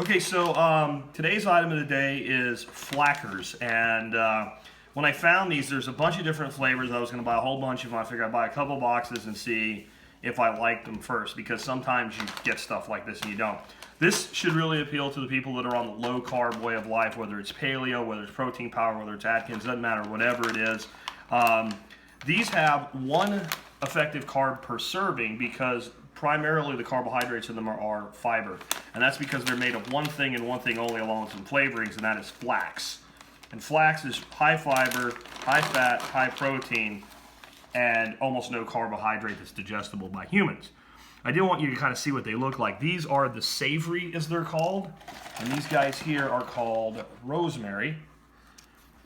Okay, so today's item of the day is Flackers, and when I found these, there's a bunch of different flavors. I was going to buy a whole bunch of them. I figured I'd buy a couple boxes and see if I liked them first, because sometimes you get stuff like this and you don't. This should really appeal to the people that are on the low-carb way of life, whether it's paleo, whether it's protein powder, whether it's Atkins, doesn't matter, whatever it is. These have one effective carb per serving because primarily the carbohydrates in them are fiber. And that's because they're made of one thing and one thing only, along with some flavorings, and that is flax. And flax is high fiber, high fat, high protein, and almost no carbohydrate that's digestible by humans. I do want you to kind of see what they look like. These are the savory, as they're called. And these guys here are called rosemary.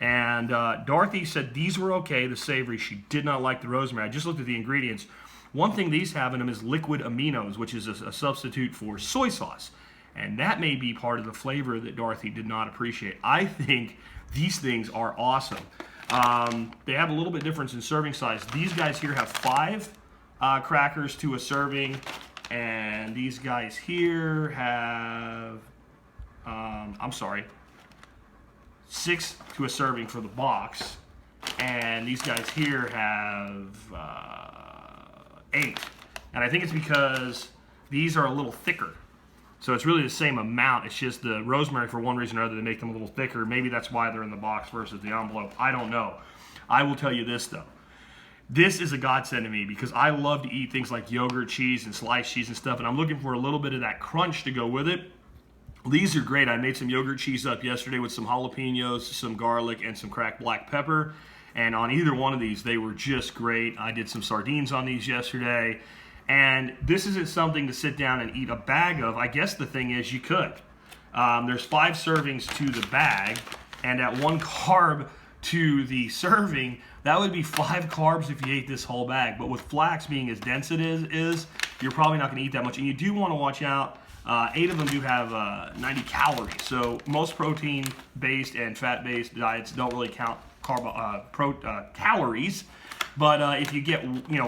And Dorothy said these were okay, the savory. She did not like the rosemary. I just looked at the ingredients. One thing these have in them is liquid aminos, which is a substitute for soy sauce. And that may be part of the flavor that Dorothy did not appreciate. I think these things are awesome. They have a little bit difference in serving size. These guys here have 5 crackers to a serving. And these guys here have, 6 to a serving for the box. And these guys here have 8. And I think it's because these are a little thicker. So it's really the same amount. It's just the rosemary, for one reason or other, they make them a little thicker. Maybe that's why they're in the box versus the envelope. I don't know. I will tell you this, though. This is a godsend to me because I love to eat things like yogurt, cheese, and sliced cheese and stuff, and I'm looking for a little bit of that crunch to go with it. These are great. I made some yogurt cheese up yesterday with some jalapenos, some garlic, and some cracked black pepper. And on either one of these, they were just great. I did some sardines on these yesterday. And this isn't something to sit down and eat a bag of. I guess the thing is you could. There's 5 servings to the bag. And at 1 carb to the serving, that would be 5 carbs if you ate this whole bag. But with flax being as dense it is, you're probably not going to eat that much. And you do want to watch out. 8 of them do have 90 calories. So most protein-based and fat-based diets don't really count calories, but if you get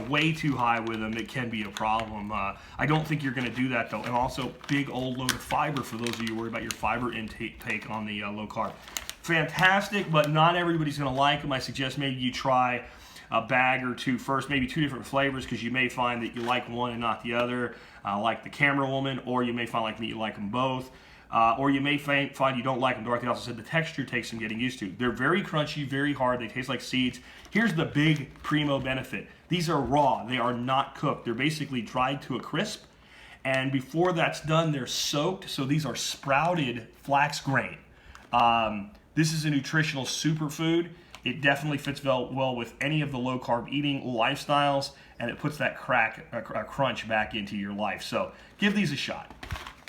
way too high with them, it can be a problem. I don't think you're going to do that though. And also, big old load of fiber for those of you worried about your fiber intake on the low carb. Fantastic, but not everybody's going to like them. I suggest maybe you try a bag or 2 first, maybe 2 different flavors, because you may find that you like one and not the other, like the camera woman, or you may find like me, you like them both. Or you may find you don't like them. Dorothy also said the texture takes some getting used to. They're very crunchy, very hard. They taste like seeds. Here's the big primo benefit. These are raw. They are not cooked. They're basically dried to a crisp. And before that's done, they're soaked. So these are sprouted flax grain. This is a nutritional superfood. It definitely fits well with any of the low-carb eating lifestyles, and it puts that crunch back into your life. So give these a shot.